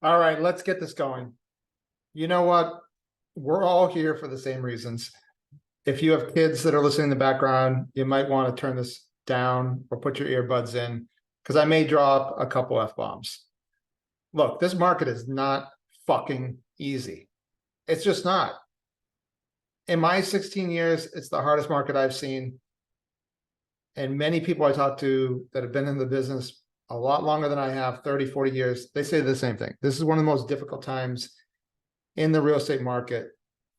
All right, let's get this going. You know what? We're all here for the same reasons. If you have kids that are listening in the background, you might want to turn this down or put your earbuds in because I may drop a couple F-bombs. Look, this market is not fucking easy. It's just not. In my 16 years, it's the hardest market I've seen. And many people I talk to that have been in the business a lot longer than I have, 30, 40 years, they say the same thing. This is one of the most difficult times in the real estate market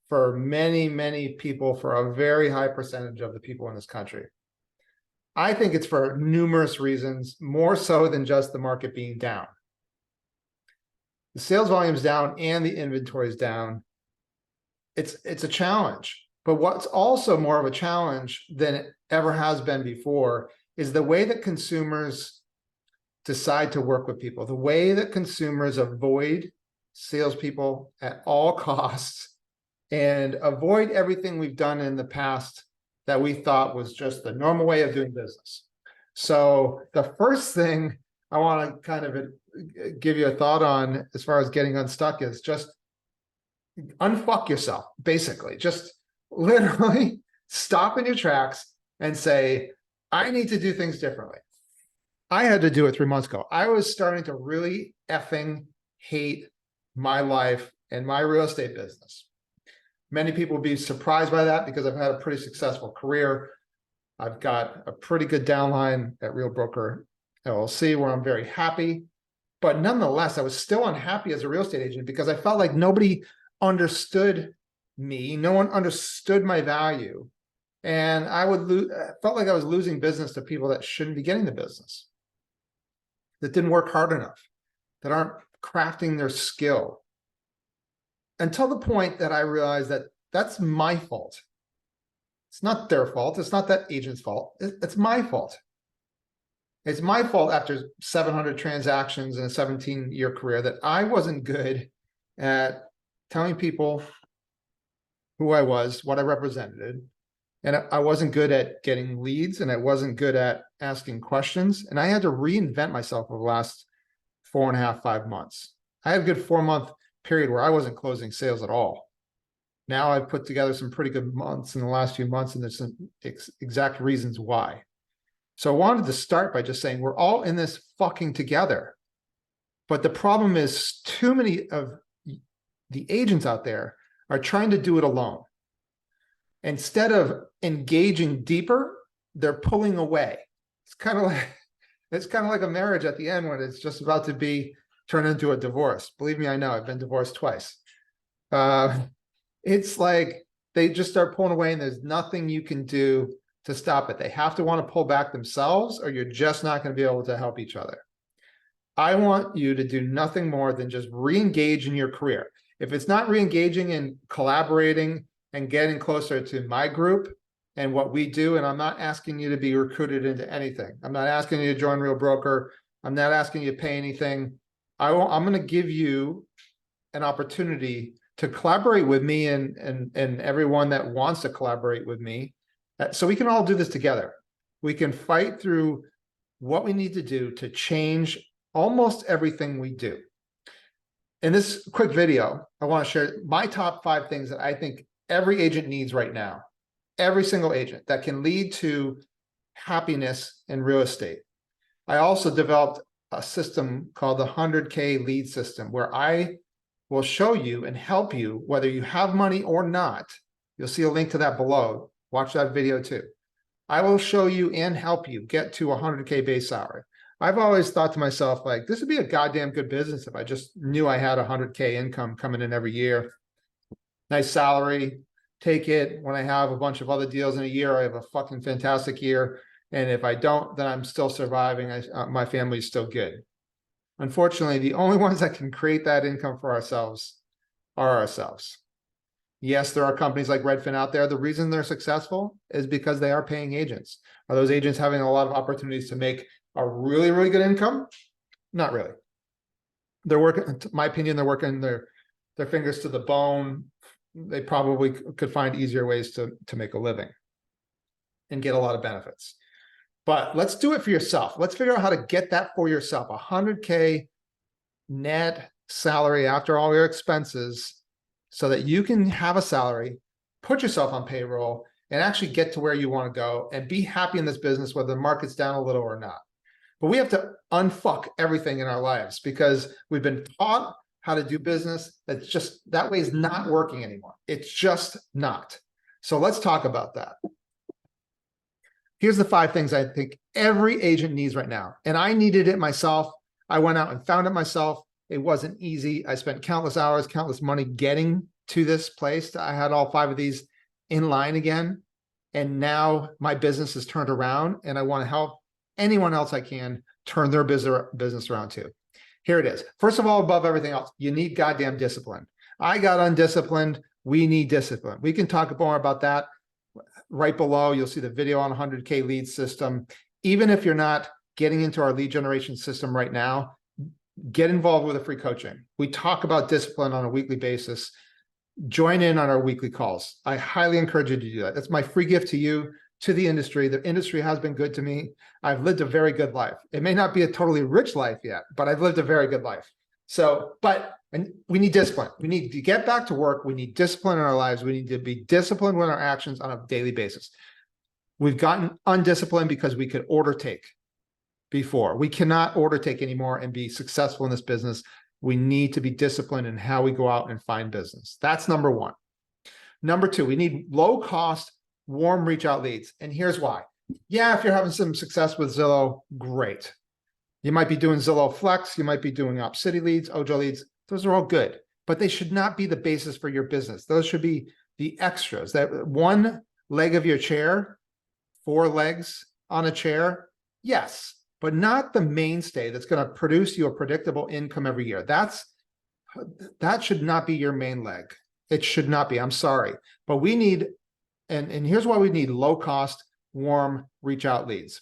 for many, many people, for a very high percentage of the people in this country. I think it's for numerous reasons, more so than just the market being down. The sales volume's down and the inventory is down. It's a challenge. But what's also more of a challenge than it ever has been before is the way that consumers decide to work with people, the way that consumers avoid salespeople at all costs and avoid everything we've done in the past that we thought was just the normal way of doing business. So the first thing I want to kind of give you a thought on as far as getting unstuck is just unfuck yourself, basically. Just literally stop in your tracks and say, I need to do things differently. I had to do it 3 months ago. I was starting to really effing hate my life and my real estate business. Many people will be surprised by that because I've had a pretty successful career. I've got a pretty good downline at Real Broker LLC where I'm very happy. But nonetheless, I was still unhappy as a real estate agent because I felt like nobody understood me. No one understood my value. And I felt like I was losing business to people that shouldn't be getting the business, that didn't work hard enough, that aren't crafting their skill. Until the point that I realized that that's my fault. It's not their fault. It's not that agent's fault. It's my fault. It's my fault after 700 transactions in a 17-year career that I wasn't good at telling people who I was, what I represented. And I wasn't good at getting leads, and I wasn't good at asking questions. And I had to reinvent myself over the last 4.5, 5 months. I had a good 4-month period where I wasn't closing sales at all. Now I've put together some pretty good months in the last few months, and there's some exact reasons why. So I wanted to start by just saying we're all in this fucking together. But the problem is too many of the agents out there are trying to do it alone. Instead of engaging deeper, they're pulling away. It's kind of like a marriage at the end when it's just about to be turned into a divorce. Believe me, I know. I've been divorced twice. It's like they just start pulling away and there's nothing you can do to stop it. They have to want to pull back themselves or you're just not going to be able to help each other. I want you to do nothing more than just re-engage in your career. If it's not re-engaging and collaborating and getting closer to my group and what we do, and I'm not asking you to be recruited into anything. I'm not asking you to join Real Broker. I'm not asking you to pay anything. I'm going to give you an opportunity to collaborate with me and everyone that wants to collaborate with me. So we can all do this together. We can fight through what we need to do to change almost everything we do. In this quick video, I want to share my top 5 things that I think every agent needs right now. Every single agent that can lead to happiness in real estate. I also developed a system called the 100K lead system where I will show you and help you whether you have money or not. You'll see a link to that below. Watch that video too. I will show you and help you get to 100K base salary. I've always thought to myself, like, this would be a goddamn good business if I just knew I had 100K income coming in every year. Nice salary, take it. When I have a bunch of other deals in a year, I have a fucking fantastic year. And if I don't, then I'm still surviving. My family's still good. Unfortunately, the only ones that can create that income for ourselves are ourselves. Yes, there are companies like Redfin out there. The reason they're successful is because they are paying agents. Are those agents having a lot of opportunities to make a really, really good income? Not really. They're working, in my opinion, they're working their fingers to the bone. They probably could find easier ways to make a living and get a lot of benefits. But let's do it for yourself. Let's figure out how to get that for yourself. 100K net salary after all your expenses so that you can have a salary, put yourself on payroll, and actually get to where you want to go and be happy in this business, whether the market's down a little or not. But we have to unfuck everything in our lives because we've been taught how to do business that's just that way is not working anymore. It's just not. So let's talk about that. Here's the 5 things I think every agent needs right now. And I needed it myself. I went out and found it myself. It wasn't easy. I spent countless hours, countless money getting to this place. I had all 5 of these in line again. And now my business is turned around and I want to help anyone else I can turn their business around too. Here it is. First of all, above everything else, you need goddamn discipline. I got undisciplined. We need discipline. We can talk more about that. Right below, you'll see the video on 100K lead system. Even if you're not getting into our lead generation system right now, get involved with a free coaching. We talk about discipline on a weekly basis. Join in on our weekly calls. I highly encourage you to do that. That's my free gift to you, to the industry. The industry has been good to me. I've lived a very good life. It may not be a totally rich life yet, but I've lived a very good life. So, and we need discipline. We need to get back to work. We need discipline in our lives. We need to be disciplined with our actions on a daily basis. We've gotten undisciplined because we could order take before. We cannot order take anymore and be successful in this business. We need to be disciplined in how we go out and find business. That's number 1. Number 2, we need low cost, warm reach out leads. And here's why. Yeah, if you're having some success with Zillow, great. You might be doing Zillow Flex. You might be doing Opcity leads, Ojo leads. Those are all good, but they should not be the basis for your business. Those should be the extras. That one leg of your chair, 4 legs on a chair, yes, but not the mainstay that's going to produce you a predictable income every year. That should not be your main leg. It should not be. I'm sorry, but we need, and here's why we need low cost, warm reach out leads.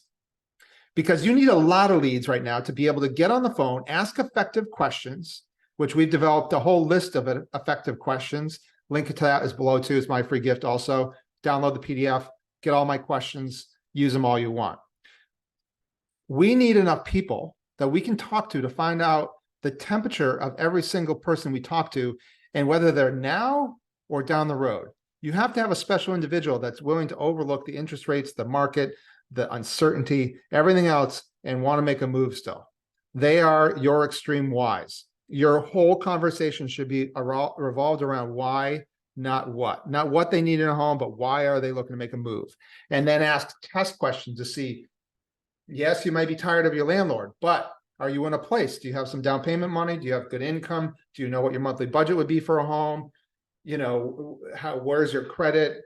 Because you need a lot of leads right now to be able to get on the phone, ask effective questions, which we've developed a whole list of effective questions. Link to that is below too. It's my free gift also. Download the PDF, get all my questions, use them all you want. We need enough people that we can talk to find out the temperature of every single person we talk to and whether they're now or down the road. You have to have a special individual that's willing to overlook the interest rates, the market, the uncertainty, everything else, and want to make a move still. They are your extreme whys. Your whole conversation should be revolved around why, not what. Not what they need in a home, but why are they looking to make a move? And then ask test questions to see, yes, you might be tired of your landlord, but are you in a place? Do you have some down payment money? Do you have good income? Do you know what your monthly budget would be for a home? You know, where's your credit?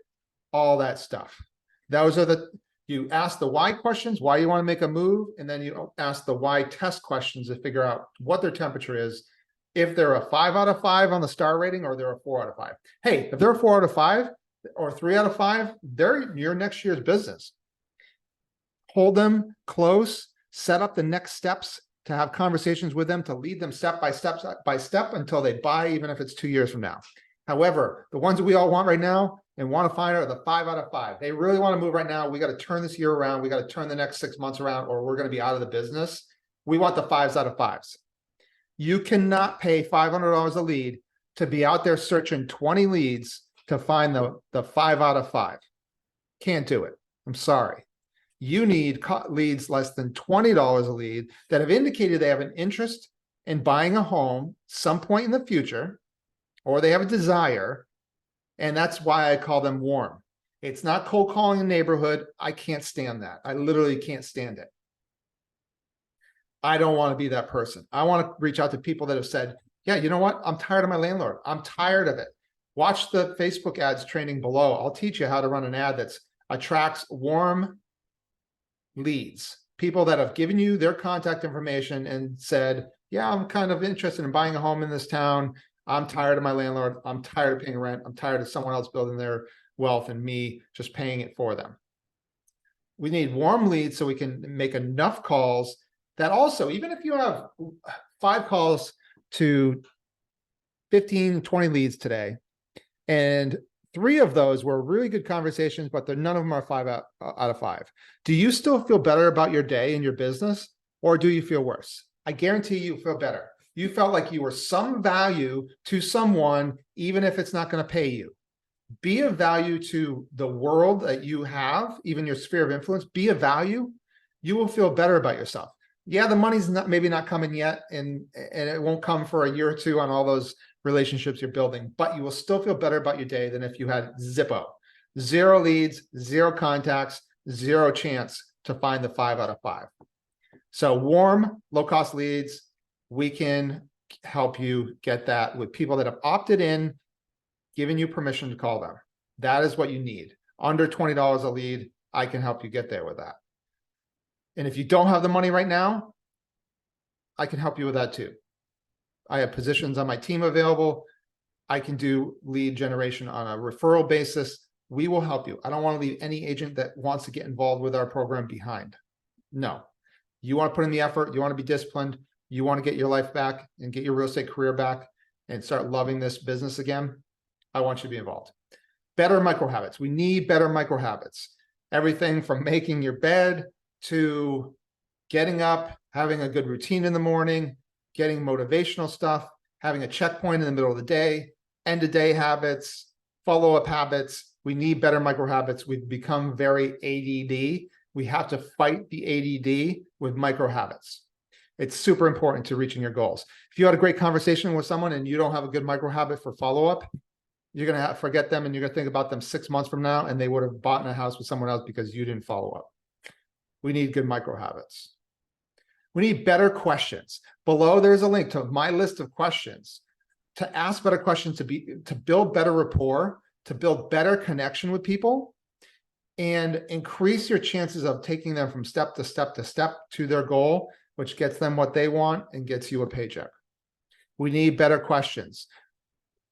All that stuff. Those are you ask the why questions, why you want to make a move, and then you ask the why test questions to figure out what their temperature is, if they're a 5 out of 5 on the star rating or they're a 4 out of 5. Hey, if they're a 4 out of 5 or 3 out of 5, they're your next year's business. Hold them close, set up the next steps to have conversations with them, to lead them step by step until they buy, even if it's 2 years from now. However, the ones that we all want right now and want to find are the 5 out of 5. They really want to move right now. We got to turn this year around. We got to turn the next 6 months around, or we're going to be out of the business. We want the 5s out of 5s. You cannot pay $500 a lead to be out there searching 20 leads to find the 5 out of 5. Can't do it. I'm sorry. You need leads less than $20 a lead that have indicated they have an interest in buying a home some point in the future, or they have a desire, and that's why I call them warm. It's not cold calling a neighborhood. I can't stand that. I literally can't stand it. I don't want to be that person. I want to reach out to people that have said, yeah, you know what? I'm tired of my landlord. I'm tired of it. Watch the Facebook ads training below. I'll teach you how to run an ad that attracts warm leads, people that have given you their contact information and said, yeah, I'm kind of interested in buying a home in this town. I'm tired of my landlord. I'm tired of paying rent. I'm tired of someone else building their wealth and me just paying it for them. We need warm leads so we can make enough calls that also, even if you have 5 calls to 15, 20 leads today, and 3 of those were really good conversations, but none of them are 5 out of 5. Do you still feel better about your day and your business, or do you feel worse? I guarantee you feel better. You felt like you were some value to someone, even if it's not going to pay you. Be of value to the world that you have, even your sphere of influence. Be of value. You will feel better about yourself. Yeah, the money's maybe not coming yet, and it won't come for a year or two on all those relationships you're building, but you will still feel better about your day than if you had Zippo. 0 leads, 0 contacts, 0 chance to find the 5 out of 5. So warm, low-cost leads, we can help you get that with people that have opted in, giving you permission to call them. That is what you need. Under $20 a lead, I can help you get there with that. And if you don't have the money right now, I can help you with that too. I have positions on my team available. I can do lead generation on a referral basis. We will help you. I don't want to leave any agent that wants to get involved with our program behind. No. You want to put in the effort. You want to be disciplined. You want to get your life back and get your real estate career back and start loving this business again. I want you to be involved. Better micro habits. We need better micro habits. Everything from making your bed to getting up, having a good routine in the morning, getting motivational stuff, having a checkpoint in the middle of the day, end of day habits, follow-up habits. We need better micro habits. We've become very ADD. We have to fight the ADD with micro habits. It's super important to reaching your goals. If you had a great conversation with someone and you don't have a good micro habit for follow-up, you're going to forget them and you're going to think about them 6 months from now, and they would have bought in a house with someone else because you didn't follow up. We need good micro habits. We need better questions. Below, there's a link to my list of questions to ask better questions, to build better rapport, to build better connection with people, and increase your chances of taking them from step to step to step to their goal, which gets them what they want and gets you a paycheck. We need better questions.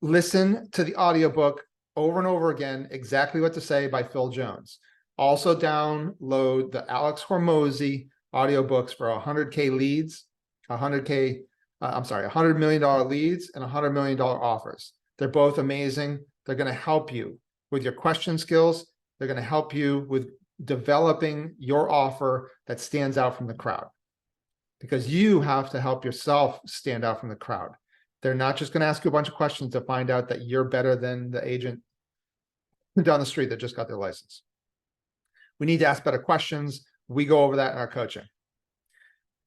Listen to the audiobook over and over again, Exactly What to Say by Phil Jones. Also download the Alex Hormozi audiobooks for 100K leads, $100 million leads and $100 million offers. They're both amazing. They're going to help you with your question skills. They're going to help you with developing your offer that stands out from the crowd, because you have to help yourself stand out from the crowd. They're not just going to ask you a bunch of questions to find out that you're better than the agent down the street that just got their license. We need to ask better questions. We go over that in our coaching.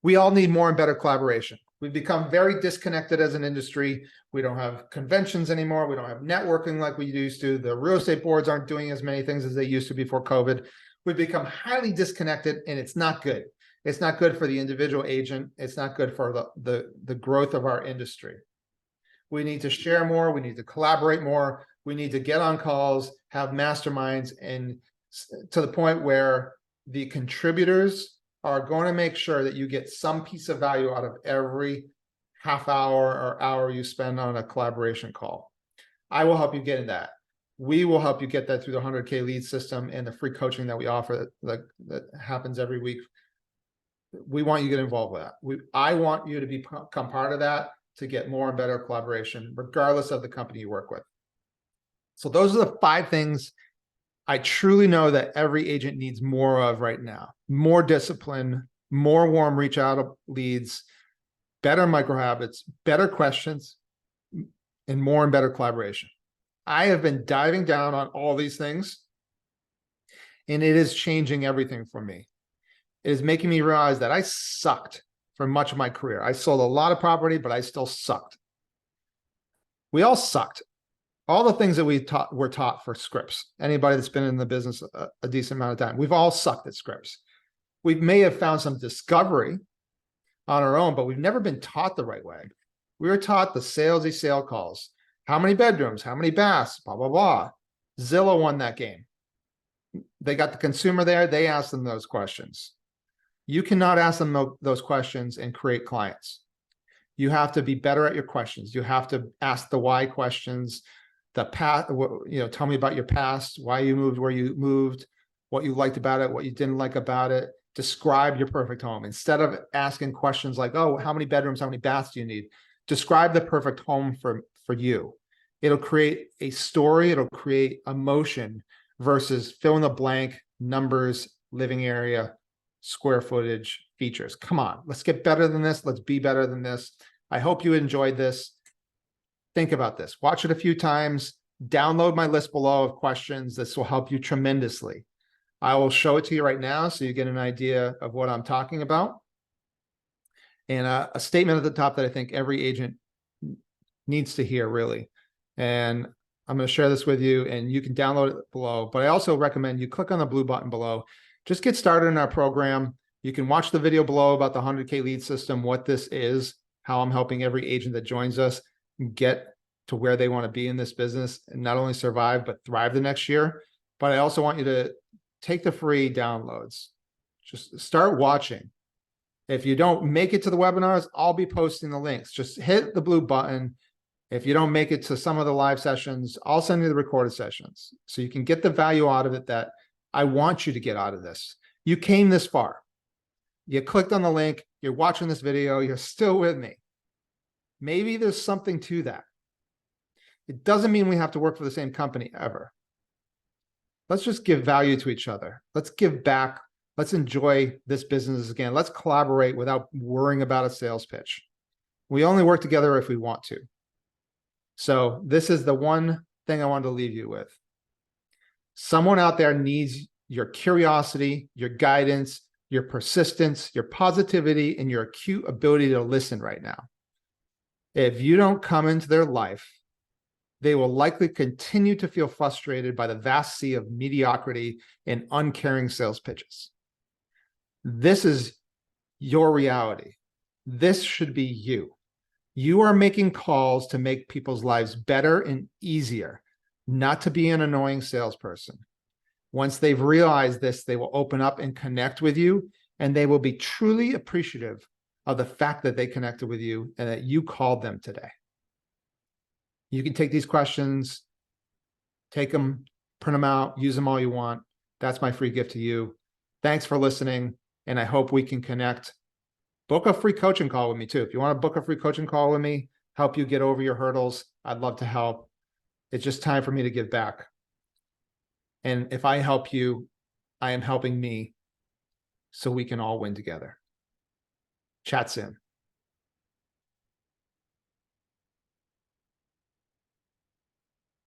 We all need more and better collaboration. We've become very disconnected as an industry. We don't have conventions anymore. We don't have networking like we used to. The real estate boards aren't doing as many things as they used to before COVID. We've become highly disconnected, and it's not good. It's not good for the individual agent. It's not good for the growth of our industry. We need to share more. We need to collaborate more. We need to get on calls, have masterminds, and to the point where the contributors are going to make sure that you get some piece of value out of every half hour or hour you spend on a collaboration call. I will help you get in that. We will help you get that through the 100K lead system and the free coaching that we offer that happens every week. We want you to get involved with that. I want you to become part of that to get more and better collaboration, regardless of the company you work with. So those are the 5 things I truly know that every agent needs more of right now. More discipline, more warm reach out leads, better micro habits, better questions, and more and better collaboration. I have been diving down on all these things, and it is changing everything for me. It is making me realize that I sucked for much of my career. I sold a lot of property, but I still sucked. We all sucked. All the things that were taught for scripts. Anybody that's been in the business a decent amount of time, we've all sucked at scripts. We may have found some discovery on our own, but we've never been taught the right way. We were taught the salesy sale calls. How many bedrooms? How many baths? Blah, blah, blah. Zillow won that game. They got the consumer there. They asked them those questions. You cannot ask them those questions and create clients. You have to be better at your questions. You have to ask the why questions. The path, tell me about your past, why you moved, where you moved, what you liked about it, what you didn't like about it. Describe your perfect home. Instead of asking questions like, oh, how many bedrooms, how many baths do you need? Describe the perfect home for you. It'll create a story. It'll create emotion versus fill in the blank numbers, living area, square footage, features. Come on, let's get better than this. Let's be better than this. I hope you enjoyed this. Think about this. Watch it a few times. Download my list below of questions. This will help you tremendously. I will show it to you right now so you get an idea of what I'm talking about. And a statement at the top that I think every agent needs to hear, really. And I'm going to share this with you, and you can download it below. But I also recommend you click on the blue button below. Just get started in our program. You can watch the video below about the 100K lead system, what this is, how I'm helping every agent that joins us get to where they want to be in this business and not only survive, but thrive the next year. But I also want you to take the free downloads. Just start watching. If you don't make it to the webinars, I'll be posting the links. Just hit the blue button. If you don't make it to some of the live sessions, I'll send you the recorded sessions so you can get the value out of it that I want you to get out of this. You came this far. You clicked on the link. You're watching this video. You're still with me. Maybe there's something to that. It doesn't mean we have to work for the same company ever. Let's just give value to each other. Let's give back. Let's enjoy this business again. Let's collaborate without worrying about a sales pitch. We only work together if we want to. So this is the one thing I wanted to leave you with. Someone out there needs your curiosity, your guidance, your persistence, your positivity, and your acute ability to listen right now. If you don't come into their life, they will likely continue to feel frustrated by the vast sea of mediocrity and uncaring sales pitches. This is your reality. This should be you. You are making calls to make people's lives better and easier, not to be an annoying salesperson. Once they've realized this, they will open up and connect with you, and they will be truly appreciative of the fact that they connected with you and that you called them today. You can take these questions, take them, print them out, use them all you want. That's my free gift to you. Thanks for listening, and I hope we can connect. Book a free coaching call with me too. If you want to book a free coaching call with me, help you get over your hurdles, I'd love to help. It's just time for me to give back. And if I help you, I am helping me so we can all win together. Chat soon.